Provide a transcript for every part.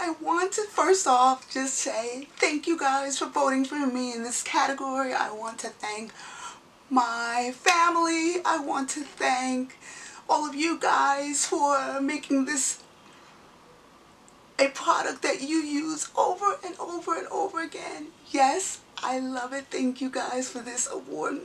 I want to first off just say thank you guys for voting for me in this category. I want to thank my family. I want to thank all of you guys for making this a product that you use over and over and over again. Yes, I love it. Thank you guys for this award.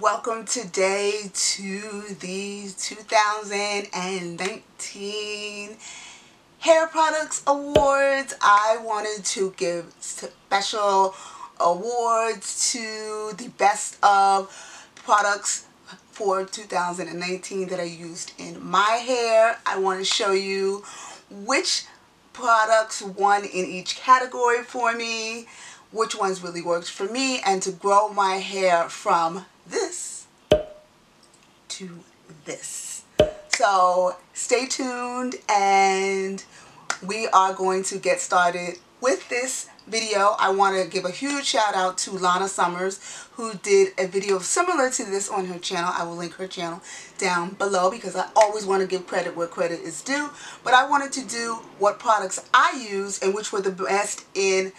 Welcome today to the 2019 Hair Products Awards. I wanted to give special awards to the best of products for 2019 that I used in my hair. I want to show you which products won in each category for me, which ones really worked for me, and to grow my hair from this to this. So stay tuned and we are going to get started with this video. I want to give a huge shout out to Lana Summers, who did a video similar to this on her channel. I will link her channel down below because I always want to give credit where credit is due. But I wanted to do what products I use and which were the best in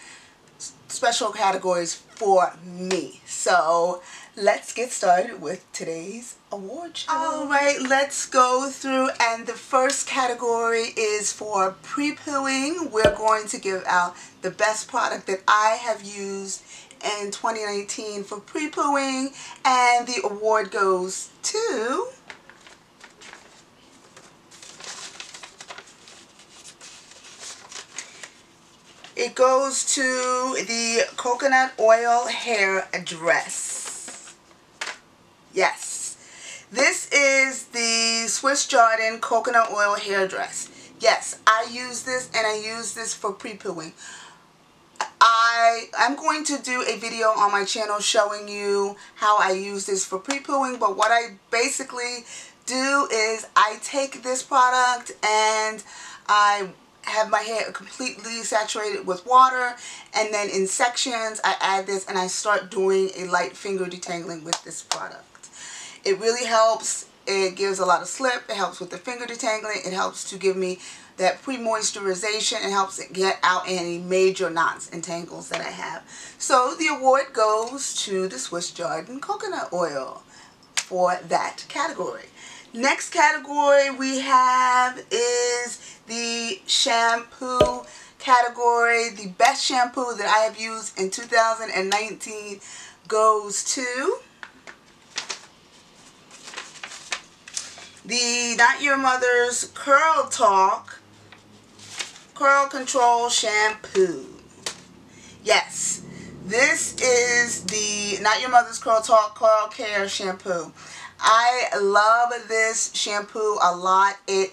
special categories for me. So let's get started with today's award show. Alright, let's go through, and the first category is for pre-pooing. We're going to give out the best product that I have used in 2019 for pre-pooing, and the award goes to the coconut oil hair dress. Yes, this is the Swiss Jordan coconut oil hair dress. Yes, I use this, and I use this for pre-pooing. I'm going to do a video on my channel showing you how I use this for pre-pooing, but what I basically do is I take this product and I have my hair completely saturated with water, and then in sections I add this and I start doing a light finger detangling with this product. It really helps. It gives a lot of slip. It helps with the finger detangling. It helps to give me that pre-moisturization. It helps it get out any major knots and tangles that I have. So the award goes to the Swiss Jordan coconut oil for that category. Next category we have is the shampoo category. The best shampoo that I have used in 2019 goes to the Not Your Mother's Curl Talk Curl Control Shampoo. Yes, this is the Not Your Mother's Curl Talk Curl Care Shampoo. I love this shampoo a lot. It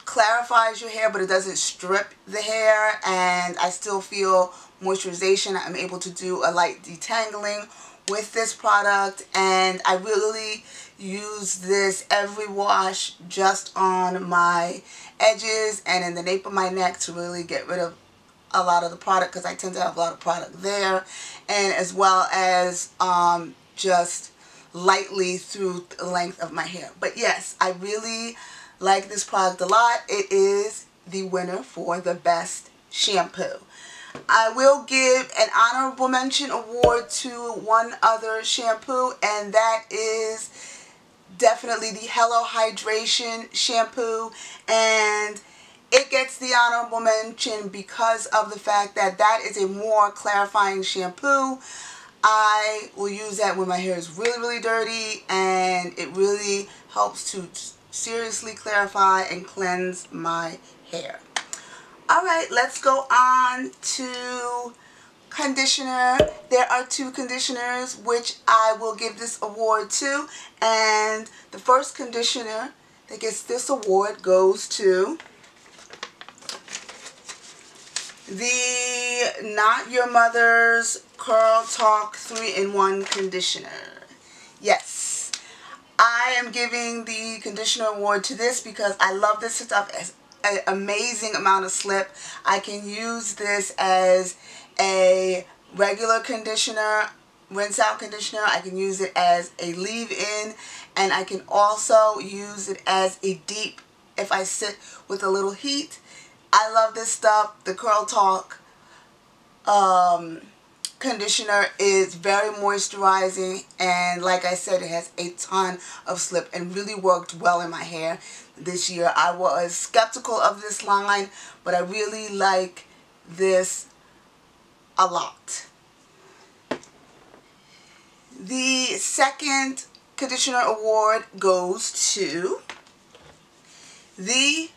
clarifies your hair, but it doesn't strip the hair, and I still feel moisturization. I'm able to do a light detangling with this product, and I really use this every wash just on my edges and in the nape of my neck to really get rid of a lot of the product, because I tend to have a lot of product there, and as well as just lightly through the length of my hair. But yes, I really like this product a lot. It is the winner for the best shampoo. I will give an honorable mention award to one other shampoo, and that is definitely the Hello Hydration shampoo, and it gets the honorable mention because of the fact that that is a more clarifying shampoo. I will use that when my hair is really dirty, and it really helps to seriously clarify and cleanse my hair. Alright, let's go on to conditioner. There are two conditioners which I will give this award to, and the first conditioner that gets this award goes to the Not Your Mother's Curl Talk 3-in-1 Conditioner. Yes, I am giving the conditioner award to this because I love this stuff an amazing amount of slip. I can use this as a regular conditioner, rinse out conditioner. I can use it as a leave-in, and I can also use it as a deep if I sit with a little heat. I love this stuff. The Curl Talk conditioner is very moisturizing, and like I said, it has a ton of slip and really worked well in my hair this year. I was skeptical of this line, but I really like this a lot. The second conditioner award goes to the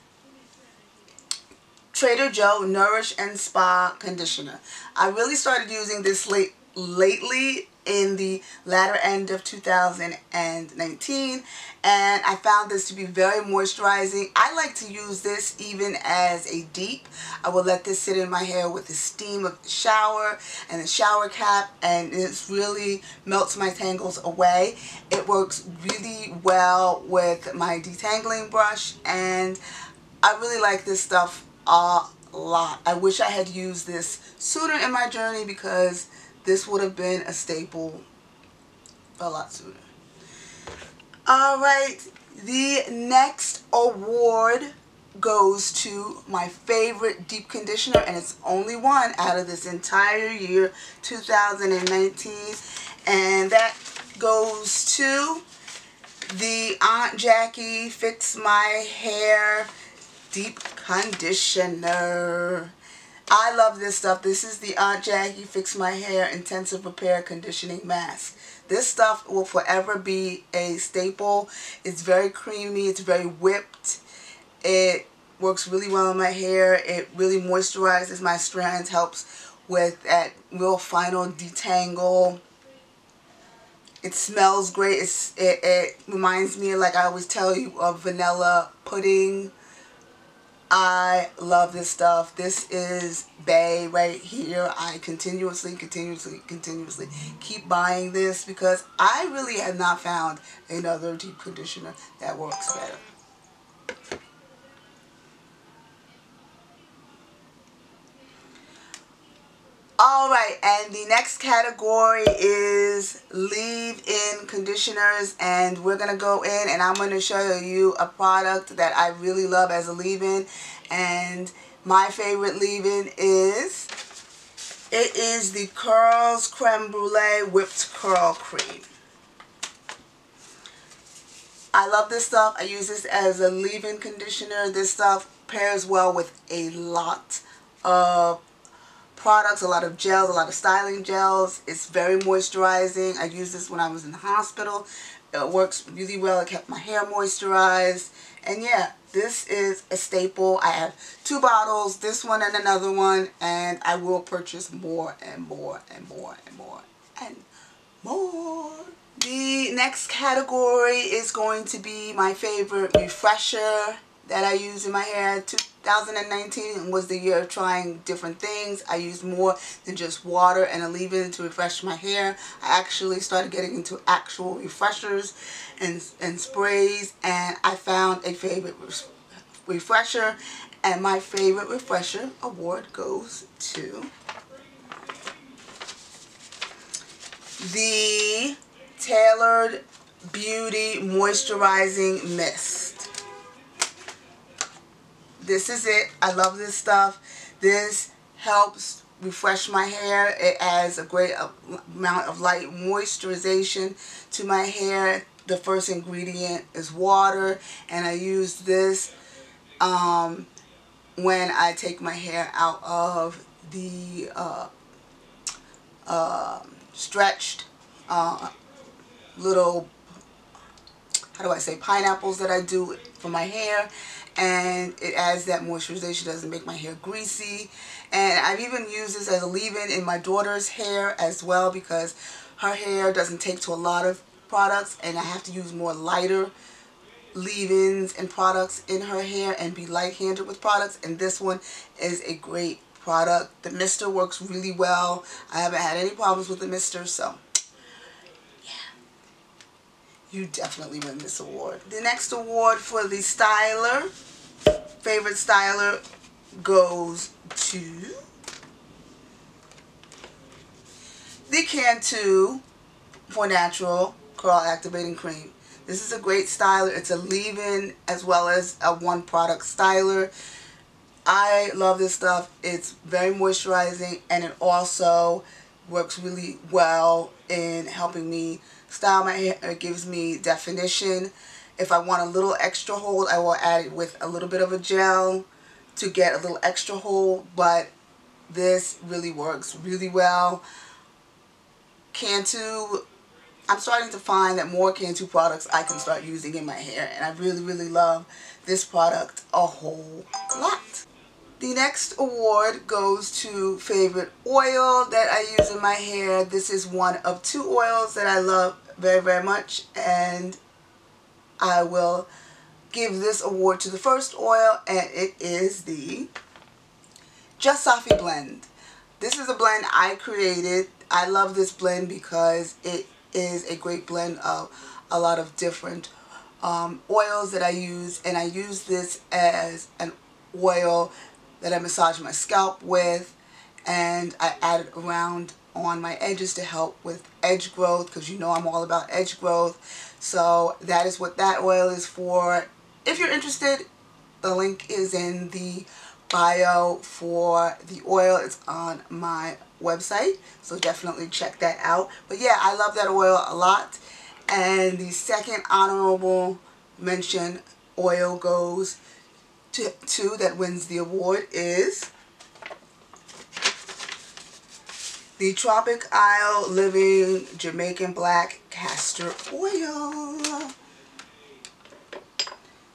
Trader Joe Nourish and Spa conditioner. I really started using this lately in the latter end of 2019, and I found this to be very moisturizing. I like to use this even as a deep. I will let this sit in my hair with the steam of the shower and the shower cap, and it really melts my tangles away. It works really well with my detangling brush, and I really like this stuff a lot. I wish I had used this sooner in my journey, because this would have been a staple a lot sooner. Alright, the next award goes to my favorite deep conditioner, and it's only one out of this entire year 2019, and that goes to the Aunt Jackie Fix My Hair Deep Conditioner. I love this stuff. This is the Aunt Jackie Fix My Hair Intensive Repair Conditioning Mask. This stuff will forever be a staple. It's very creamy. It's very whipped. It works really well in my hair. It really moisturizes my strands, helps with that real final detangle. It smells great. It reminds me, like I always tell you, of vanilla pudding. I love this stuff. This is bae right here. I continuously keep buying this, because I really have not found another deep conditioner that works better. Alright, and the next category is leave-in conditioners, and we're going to go in and I'm going to show you a product that I really love as a leave-in, and my favorite leave-in is the Curls Creme Brulee Whipped Curl Cream. I love this stuff. I use this as a leave-in conditioner. This stuff pairs well with a lot of products, a lot of gels, a lot of styling gels. It's very moisturizing. I used this when I was in the hospital. It works really well. It kept my hair moisturized. And yeah, this is a staple. I have 2 bottles, this one and another one, and I will purchase more and more and more and more and more. The next category is going to be my favorite refresher that I use in my hair. 2019 was the year of trying different things. I used more than just water and a leave-in to refresh my hair. I actually started getting into actual refreshers and sprays, and I found a favorite refresher, and my favorite refresher award goes to the Tailored Beauty Moisturizing Mist. This is it. I love this stuff. This helps refresh my hair. It adds a great amount of light moisturization to my hair. The first ingredient is water, and I use this when I take my hair out of the stretched little, how do I say, pineapples that I do for my hair, and it adds that moisturization, doesn't make my hair greasy. And I've even used this as a leave-in in my daughter's hair as well, because her hair doesn't take to a lot of products, and I have to use more lighter leave-ins and products in her hair and be light-handed with products, and this one is a great product. The mister works really well. I haven't had any problems with the mister, so you definitely win this award. The next award for the styler favorite styler goes to the Cantu for Natural Curl Activating Cream. This is a great styler. It's a leave-in as well as a one-product styler. I love this stuff. It's very moisturizing, and it also works really well in helping me style my hair. It gives me definition. If I want a little extra hold, I will add it with a little bit of a gel to get a little extra hold, but this really works really well. Cantu, I'm starting to find that more Cantu products I can start using in my hair, and I really love this product a whole lot. The next award goes to favorite oil that I use in my hair. This is one of two oils that I love very much, and I will give this award to the first oil, and it is the Just Safi blend. This is a blend I created. I love this blend because it is a great blend of a lot of different oils that I use, and I use this as an oil that I massage my scalp with, and I add it around on my edges to help with edge growth, because you know I'm all about edge growth. So that is what that oil is for. If you're interested, the link is in the bio for the oil. It's on my website, so definitely check that out. But yeah, I love that oil a lot. And the second honorable mention oil goes to that wins the award is the Tropic Isle Living Jamaican Black Castor Oil.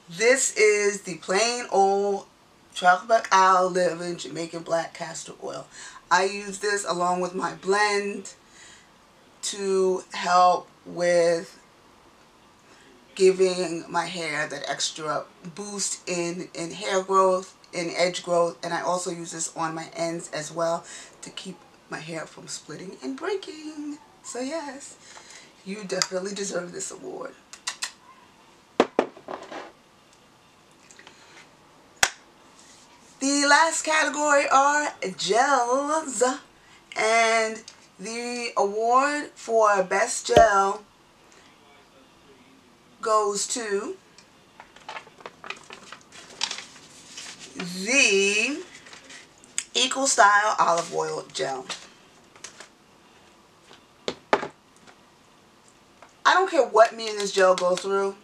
This is the plain old Tropic Isle Living Jamaican Black Castor Oil. I use this along with my blend to help with giving my hair that extra boost in hair growth, in edge growth, and I also use this on my ends as well to keep my hair from splitting and breaking. So yes, you definitely deserve this award. The last category are gels, and the award for best gel goes to the Eco Style Olive Oil Gel. I don't care what me and this gel go through,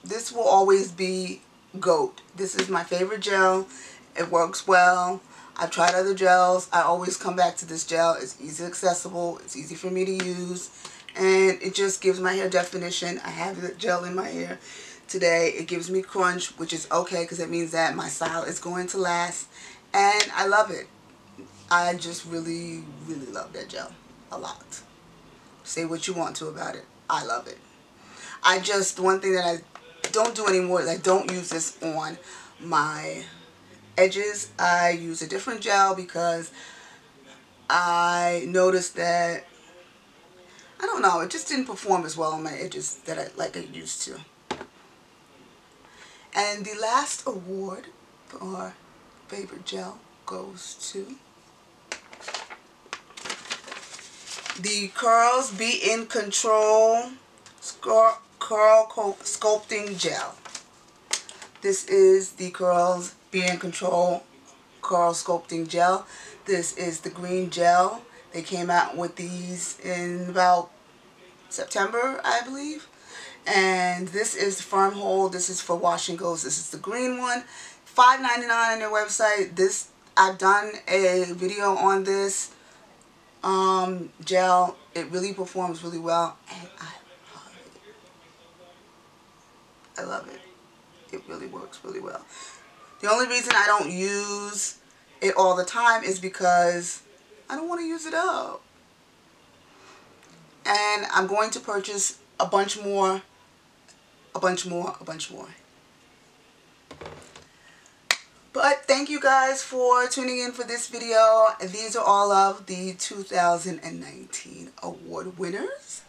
this will always be GOAT. This is my favorite gel. It works well. I've tried other gels. I always come back to this gel. It's easy accessible. It's easy for me to use. And it just gives my hair definition. I have the gel in my hair today. It gives me crunch, which is okay because it means that my style is going to last. And I love it. I just really love that gel a lot. Say what you want to about it. I love it. One thing that I don't do anymore is I don't use this on my edges. I use a different gel because I noticed that, I don't know, it just didn't perform as well on my edges like it used to. And the last award for favorite gel goes to the Curls Be in Control Curl Sculpting Gel. This is the Curls Be in Control Curl Sculpting Gel. This is the green gel. They came out with these in about September, I believe. And this is Firm Hold. This is for wash and goes. This is the green one. $5.99 on their website. This, I've done a video on this gel. It really performs really well, and I love it. It really works really well. The only reason I don't use it all the time is because I don't want to use it up. And I'm going to purchase a bunch more. But thank you guys for tuning in for this video. These are all of the 2019 award winners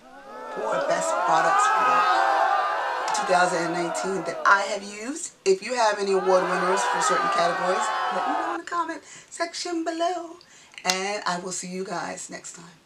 for best products for 2019 that I have used. If you have any award winners for certain categories, let me know in the comment section below. And I will see you guys next time.